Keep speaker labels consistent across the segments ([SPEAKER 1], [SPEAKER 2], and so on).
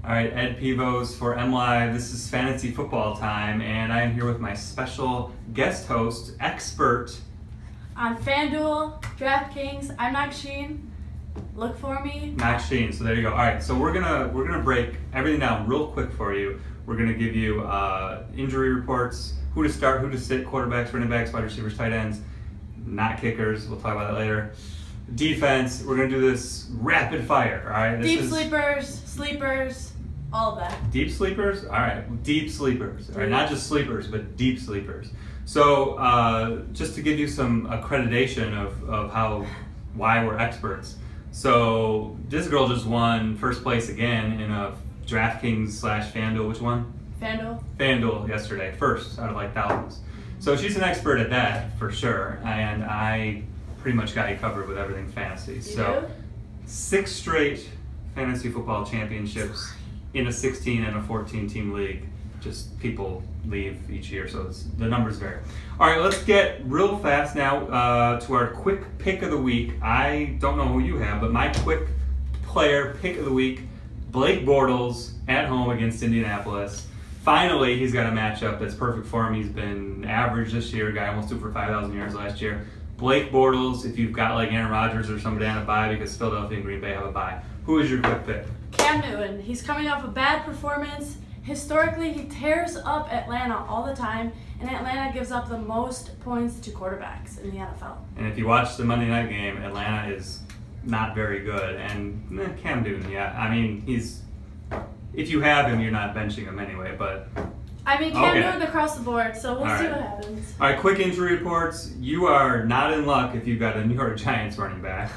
[SPEAKER 1] All right, Ed Pevos for MLive. This is fantasy football time, and I am here with my special guest host, expert
[SPEAKER 2] on FanDuel, DraftKings. I'm Nagsheen. Look for me.
[SPEAKER 1] Nagsheen. So there you go. All right, so we're gonna break everything down real quick for you. We're gonna give you injury reports, who to start, who to sit, quarterbacks, running backs, wide receivers, tight ends, not kickers. We'll talk about that later. Defense. We're gonna do this rapid fire. All right.
[SPEAKER 2] Deep sleepers, sleepers, all of that.
[SPEAKER 1] Deep sleepers. All right. Deep sleepers. All right. Not just sleepers, but deep sleepers. So just to give you some accreditation of why we're experts. So this girl just won first place again in a DraftKings / FanDuel. Which one?
[SPEAKER 2] FanDuel.
[SPEAKER 1] FanDuel yesterday, first out of like thousands. So she's an expert at that for sure, and I pretty much got you covered with everything fantasy. So 6 straight fantasy football championships in a 16 and a 14 team league. Just people leave each year, so the numbers vary. All right, let's get real fast now to our quick pick of the week. I don't know who you have, but my quick player pick of the week, Blake Bortles at home against Indianapolis. Finally, he's got a matchup that's perfect for him. He's been average this year. Guy almost threw for 5,000 yards last year. Blake Bortles, if you've got like Aaron Rodgers or somebody on a bye, because Philadelphia and Green Bay have a bye. Who is your quick pick?
[SPEAKER 2] Cam Newton. He's coming off a bad performance. Historically, he tears up Atlanta all the time, and Atlanta gives up the most points to quarterbacks in the NFL.
[SPEAKER 1] And if you watch the Monday night game, Atlanta is not very good. And Cam Newton, yeah, I mean, if you have him, you're not benching him anyway, but...
[SPEAKER 2] I mean, Cam Newton across the board, so we'll see what happens.
[SPEAKER 1] All right, quick injury reports. You are not in luck if you've got a New York Giants running back.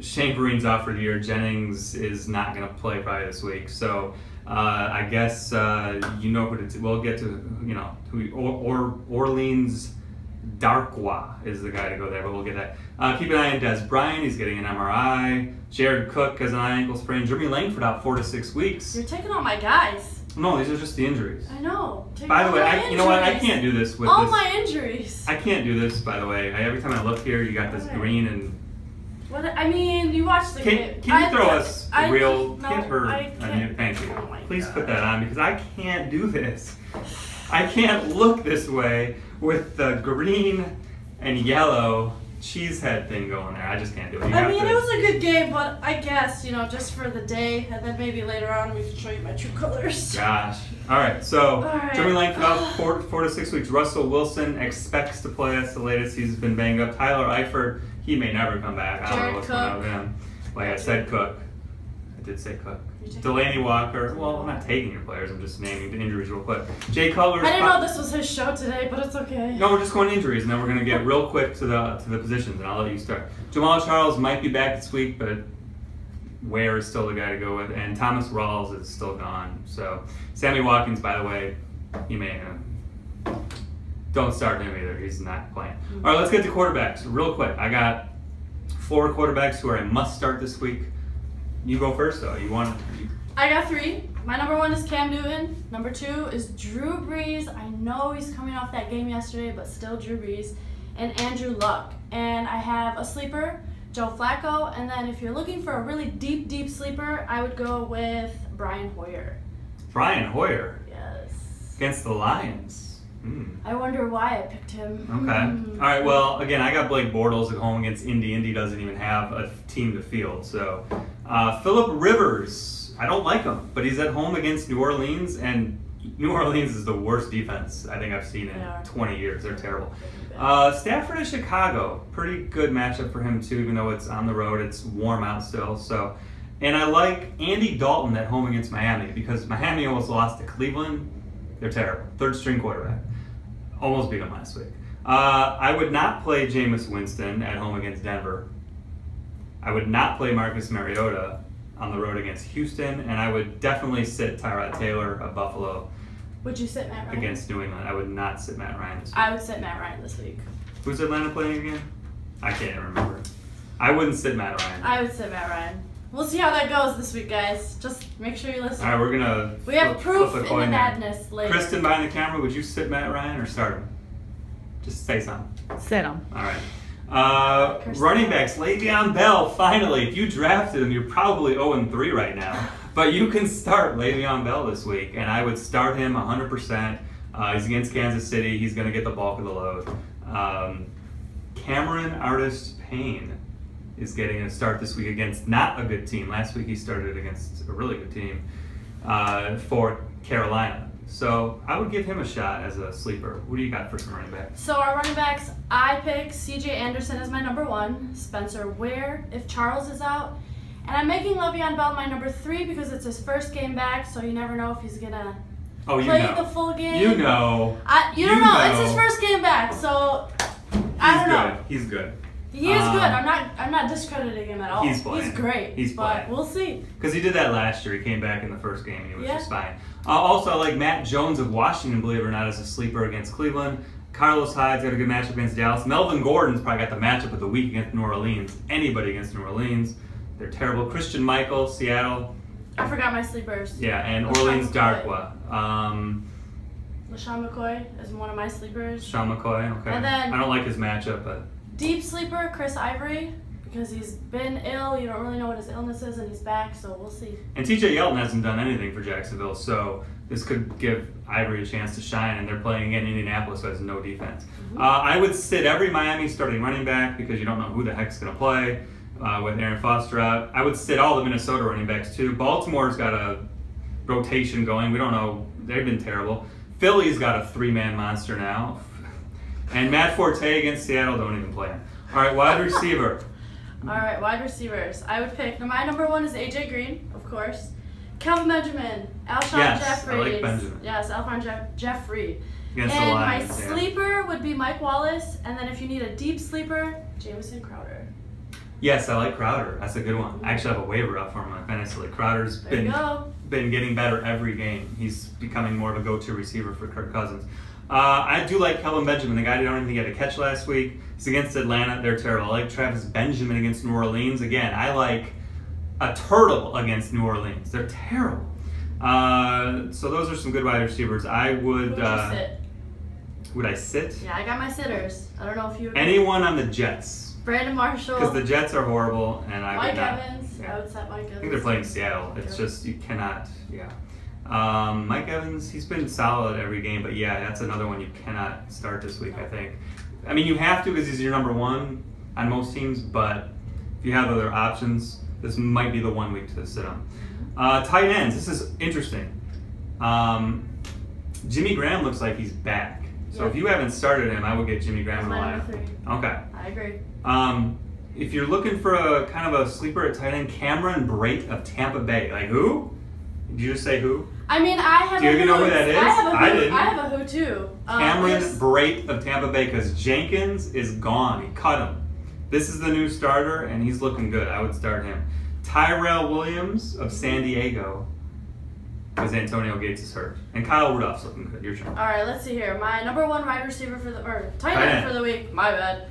[SPEAKER 1] Shane Vereen's out for the year. Jennings is not going to play probably this week. So I guess you know who to... We'll get to, you know, Orleans Darkwa is the guy to go there, but we'll get that. Keep an eye on Des Bryant. He's getting an MRI. Jared Cook has an ankle sprain. Jeremy Langford out 4 to 6 weeks.
[SPEAKER 2] You're taking all my guys.
[SPEAKER 1] No, these are just the injuries.
[SPEAKER 2] I know.
[SPEAKER 1] By the way, you know what? I can't do this with
[SPEAKER 2] all my injuries.
[SPEAKER 1] I can't do this, by the way. Every time I look here, you got this green and...
[SPEAKER 2] What? I mean, you watched the game.
[SPEAKER 1] Can you throw us real...
[SPEAKER 2] No,
[SPEAKER 1] Give her
[SPEAKER 2] I can't.
[SPEAKER 1] Thank you.
[SPEAKER 2] Oh
[SPEAKER 1] Please put that on, because I can't do this. I can't look this way with the green and yellow cheese head thing going there. I just can't do it.
[SPEAKER 2] I mean, it was a good game, but I guess, you know, just for the day, and then maybe later on we can show you my true colors.
[SPEAKER 1] Gosh. All right, so Jeremy Langford out 4 to 6 weeks. Russell Wilson expects to play. That's the latest. He's been banged up. Tyler Eifert, he may never come back. I don't know what's going on with him. Like I said, Cook. I did say Cook. Delaney Walker. Well, I'm not taking your players. I'm just naming the injuries real quick. Jay Cutler.
[SPEAKER 2] I didn't know this was his show today, but it's okay.
[SPEAKER 1] No, we're just going injuries, and then we're going to get real quick to the positions, and I'll let you start. Jamal Charles might be back this week, but Ware is still the guy to go with, and Thomas Rawls is still gone. So Sammy Watkins, by the way, he may don't start him either. He's not playing. All right, let's get to quarterbacks real quick. I got 4 quarterbacks who are a must start this week. You go first, though.
[SPEAKER 2] I got 3. My number 1 is Cam Newton. Number 2 is Drew Brees. I know he's coming off that game yesterday, but still Drew Brees. And Andrew Luck. And I have a sleeper, Joe Flacco. And then if you're looking for a really deep, deep sleeper, I would go with Brian Hoyer.
[SPEAKER 1] Brian Hoyer?
[SPEAKER 2] Yes.
[SPEAKER 1] Against the Lions.
[SPEAKER 2] I wonder why I picked him.
[SPEAKER 1] Okay. All right, well, again, I got Blake Bortles at home against Indy. Indy doesn't even have a team to field. So, Phillip Rivers, I don't like him, but he's at home against New Orleans, and New Orleans is the worst defense I think I've seen in 20 years. They're terrible. Stafford at Chicago, pretty good matchup for him, too, even though it's on the road. It's warm out still. So, and I like Andy Dalton at home against Miami, because Miami almost lost to Cleveland. They're terrible. 3rd string quarterback. Almost beat him last week. I would not play Jameis Winston at home against Denver. I would not play Marcus Mariota on the road against Houston, and I would definitely sit Tyrod Taylor of Buffalo.
[SPEAKER 2] Would you sit Matt Ryan?
[SPEAKER 1] Against New England. I would not sit Matt Ryan this week.
[SPEAKER 2] I would sit Matt Ryan this week.
[SPEAKER 1] Who's Atlanta playing again? I can't even remember. I wouldn't sit Matt Ryan.
[SPEAKER 2] I would sit Matt Ryan. We'll see how that goes this week, guys. Just make sure you listen.
[SPEAKER 1] All right, we're going to
[SPEAKER 2] We have proof in the madness later.
[SPEAKER 1] Kristen behind the camera, would you sit Matt Ryan or start him? Just say something.
[SPEAKER 3] Sit him.
[SPEAKER 1] All right. Running backs, Le'Veon Bell, finally. If you drafted him, you're probably 0-3 right now. But you can start Le'Veon Bell this week, and I would start him 100%. He's against Kansas City. He's going to get the bulk of the load. Cameron Artist-Payne is getting a start this week against not a good team. Last week he started against a really good team for Carolina. So I would give him a shot as a sleeper. Who do you got for some running backs?
[SPEAKER 2] So our running backs, I pick C.J. Anderson as my number 1, Spencer Ware if Charles is out, and I'm making Le'Veon Bell my number 3 because it's his first game back, so you never know if he's gonna play the full game.
[SPEAKER 1] You know.
[SPEAKER 2] You don't know. It's his first game back, so I don't know.
[SPEAKER 1] He's good.
[SPEAKER 2] He is good. I'm not discrediting him at all.
[SPEAKER 1] He's playing.
[SPEAKER 2] He's great.
[SPEAKER 1] He's playing.
[SPEAKER 2] But we'll see.
[SPEAKER 1] Because he did that last year. He came back in the first game and he was just fine. Also, I like Matt Jones of Washington, believe it or not, as a sleeper against Cleveland. Carlos Hyde's got a good matchup against Dallas. Melvin Gordon's probably got the matchup of the week against New Orleans. Anybody against New Orleans. They're terrible. Christian Michael, Seattle.
[SPEAKER 2] I forgot my sleepers.
[SPEAKER 1] Yeah, and Orleans Darkwa.
[SPEAKER 2] LaShawn McCoy is one of my sleepers.
[SPEAKER 1] Sean McCoy, okay.
[SPEAKER 2] And then
[SPEAKER 1] I don't like his matchup, but...
[SPEAKER 2] Deep sleeper, Chris Ivory, because he's been ill. You don't really know what his illness is, and he's back, so we'll see.
[SPEAKER 1] And TJ Yeldon hasn't done anything for Jacksonville, so this could give Ivory a chance to shine, and they're playing in Indianapolis, so has no defense. I would sit every Miami starting running back because you don't know who the heck's going to play with Aaron Foster out. I would sit all the Minnesota running backs, too. Baltimore's got a rotation going. We don't know. They've been terrible. Philly's got a 3-man monster now. And Matt Forte against Seattle, don't even play him. All right, wide receiver.
[SPEAKER 2] All right, wide receivers. I would pick. My number 1 is A.J. Green, of course. Calvin Benjamin. Alshon Jeffries.
[SPEAKER 1] I like Benjamin.
[SPEAKER 2] Yes, Alshon Jeffrey.
[SPEAKER 1] Against
[SPEAKER 2] and
[SPEAKER 1] the Lions,
[SPEAKER 2] my sleeper would be Mike Wallace. And then if you need a deep sleeper, Jamison Crowder.
[SPEAKER 1] Yes, I like Crowder. That's a good one. I actually have a waiver up for him on fantasy. Crowder's been getting better every game. He's becoming more of a go-to receiver for Kirk Cousins. I do like Kelvin Benjamin, the guy who don't even get a catch last week. He's against Atlanta. They're terrible. I like Travis Benjamin against New Orleans. Again, I like a turtle against New Orleans. They're terrible. So those are some good wide receivers. I would...
[SPEAKER 2] Who would you sit?
[SPEAKER 1] Would I sit?
[SPEAKER 2] Yeah, I got my sitters. I don't know if you would.
[SPEAKER 1] Anyone on the Jets.
[SPEAKER 2] Brandon Marshall.
[SPEAKER 1] Because the Jets are horrible, and I
[SPEAKER 2] Mike
[SPEAKER 1] would not...
[SPEAKER 2] Evans.
[SPEAKER 1] Yeah.
[SPEAKER 2] I would set Mike Evans.
[SPEAKER 1] I think they're playing Seattle. It's just, you cannot... Yeah. Mike Evans, he's been solid every game, but yeah, that's another one you cannot start this week, I think. I mean, you have to because he's your number 1 on most teams, but if you have other options, this might be the 1 week to sit on. Tight ends, this is interesting. Jimmy Graham looks like he's back. So if you haven't started him, I would get Jimmy Graham in the lineup. Okay.
[SPEAKER 2] I agree.
[SPEAKER 1] If you're looking for a kind of a sleeper at tight end, Cameron Brate of Tampa Bay. Like who? Did you just say who?
[SPEAKER 2] I mean, I have.
[SPEAKER 1] Do you even know who that is?
[SPEAKER 2] I didn't. I have a who too.
[SPEAKER 1] Cameron Brate of Tampa Bay, because Jenkins is gone. He cut him. This is the new starter, and he's looking good. I would start him. Tyrell Williams of San Diego, because Antonio Gates is hurt, and Kyle Rudolph's looking good. Your turn.
[SPEAKER 2] All right, let's see here. My number 1 wide receiver for the tight end for the week. My bad.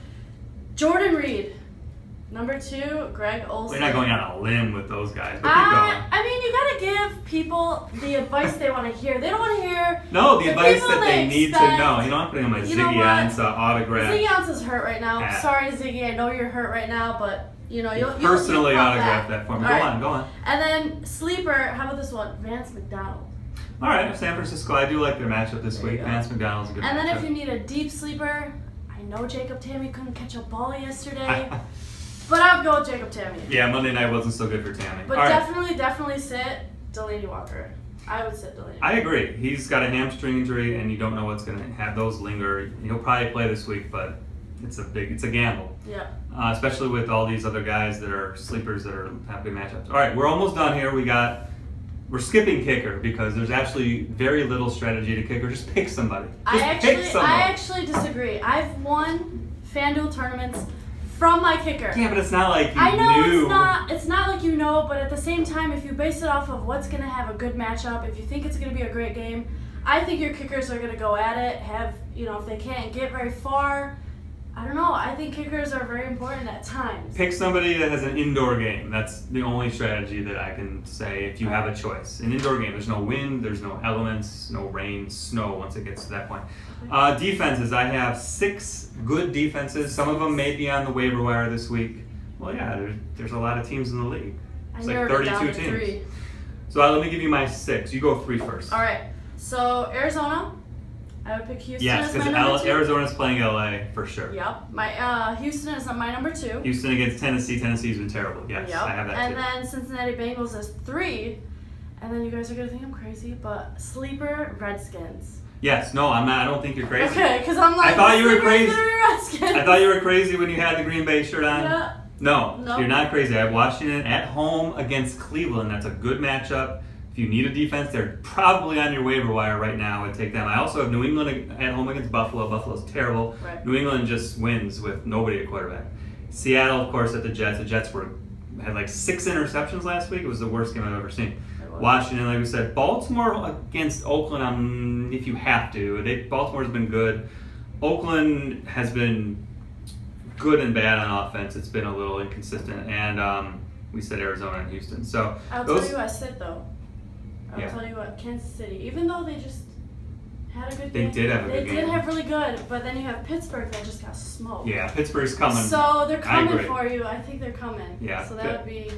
[SPEAKER 2] Jordan Reed. Number 2, Greg Olsen.
[SPEAKER 1] We're not going on a limb with those guys, but keep going.
[SPEAKER 2] I mean, you gotta give people the advice they want to hear. They don't want to hear
[SPEAKER 1] the advice that they need to know. You don't put him a Ziggy Ansah autograph.
[SPEAKER 2] Ziggy Ansah's hurt right now.
[SPEAKER 1] Yeah.
[SPEAKER 2] Sorry, Ziggy. I know you're hurt right now, but you'll
[SPEAKER 1] personally
[SPEAKER 2] you'll
[SPEAKER 1] autograph that for me.
[SPEAKER 2] Right.
[SPEAKER 1] Go on.
[SPEAKER 2] And then sleeper. How about this one? Vance McDonald.
[SPEAKER 1] All right, San Francisco. I do like their matchup this week. Vance McDonald's a good matchup.
[SPEAKER 2] And then if you need a deep sleeper, I know Jacob Tamme couldn't catch a ball yesterday. But I would go with Jacob Tamme.
[SPEAKER 1] Yeah, Monday night wasn't so good for Tamme.
[SPEAKER 2] But definitely sit Delaney Walker. I would sit Delaney.
[SPEAKER 1] I agree. He's got a hamstring injury, and you don't know what's going to have those linger. He'll probably play this week, but it's a gamble.
[SPEAKER 2] Yeah.
[SPEAKER 1] Especially with all these other guys that are sleepers that have good matchups. All right, we're almost done here. We're skipping kicker because there's actually very little strategy to kicker. Just pick somebody.
[SPEAKER 2] I actually disagree. I've won FanDuel tournaments from my kicker.
[SPEAKER 1] Yeah, but it's not like you
[SPEAKER 2] I know
[SPEAKER 1] knew.
[SPEAKER 2] it's not like you know, but at the same time, if you base it off of what's going to have a good matchup, if you think it's going to be a great game, I think your kickers are going to go at it. If they can't get very far, I don't know. I think kickers are very important at times.
[SPEAKER 1] Pick somebody that has an indoor game. That's the only strategy that I can say if you have a choice. An indoor game, there's no wind, there's no elements, no rain, snow once it gets to that point. Defenses, I have 6 good defenses. Some of them may be on the waiver wire this week. Well, yeah, there's a lot of teams in the league. It's like 32 teams.
[SPEAKER 2] 3.
[SPEAKER 1] So let me give you my 6. You go 3 first.
[SPEAKER 2] All right. So Arizona. I would pick Houston
[SPEAKER 1] yes,
[SPEAKER 2] as my number 2.
[SPEAKER 1] Arizona's playing LA for sure.
[SPEAKER 2] Yep. My Houston is my number 2.
[SPEAKER 1] Houston against Tennessee. Tennessee's been terrible. Yes,
[SPEAKER 2] yep.
[SPEAKER 1] I have that
[SPEAKER 2] and
[SPEAKER 1] too.
[SPEAKER 2] then Cincinnati Bengals is 3. And then you guys are gonna think I'm crazy, but sleeper Redskins.
[SPEAKER 1] Yes. No, I'm not. I don't think you're crazy.
[SPEAKER 2] Okay, because I'm like.
[SPEAKER 1] I thought you were crazy.
[SPEAKER 2] Redskins.
[SPEAKER 1] I thought you were crazy when you had the Green Bay shirt on.
[SPEAKER 2] Yeah.
[SPEAKER 1] No,
[SPEAKER 2] Nope.
[SPEAKER 1] You're not crazy. I have Washington at home against Cleveland. That's a good matchup. If you need a defense, they're probably on your waiver wire right now. I would take them. I also have New England at home against Buffalo. Buffalo's terrible.
[SPEAKER 2] Right.
[SPEAKER 1] New England just wins with nobody at quarterback. Seattle, of course, at the Jets. The Jets had like 6 interceptions last week. It was the worst game I've ever seen. Washington, like we said. Baltimore against Oakland, if you have to. Baltimore's been good. Oakland has been good and bad on offense. It's been a little inconsistent. And we said Arizona and Houston. So
[SPEAKER 2] I'll tell you what I said, though. I'll tell you what, Kansas City, even though they just had a good game.
[SPEAKER 1] They did have a good game.
[SPEAKER 2] They did have really good, but then you have Pittsburgh that just got smoked.
[SPEAKER 1] Yeah, Pittsburgh's coming.
[SPEAKER 2] So they're coming for you. I think they're coming.
[SPEAKER 1] Yeah.
[SPEAKER 2] So that would be...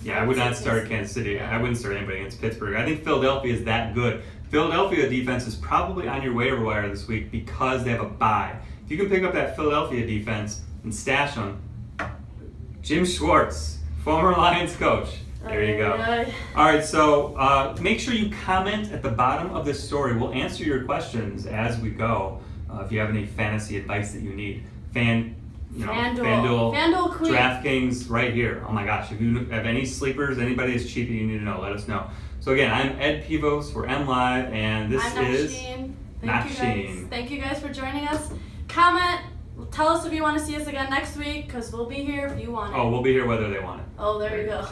[SPEAKER 1] Yeah, I would not start Kansas City. I wouldn't start anybody against Pittsburgh. I think Philadelphia is that good. Philadelphia defense is probably on your waiver wire this week because they have a bye. If you can pick up that Philadelphia defense and stash them, Jim Schwartz, former Lions coach. There you go. All right, so make sure you comment at the bottom of this story. We'll answer your questions as we go. If you have any fantasy advice that you need, FanDuel, Queen. DraftKings, right here. Oh my gosh! If you have any sleepers, anybody is cheap, you need to know. Let us know. So again, I'm Ed Pevos for MLive, and this is Nagsheen.
[SPEAKER 2] Thank you guys for joining us. Comment. Tell us if you want to see us again next week, because we'll be here if you want it.
[SPEAKER 1] Oh, we'll be here whether they want it.
[SPEAKER 2] Oh, there you go.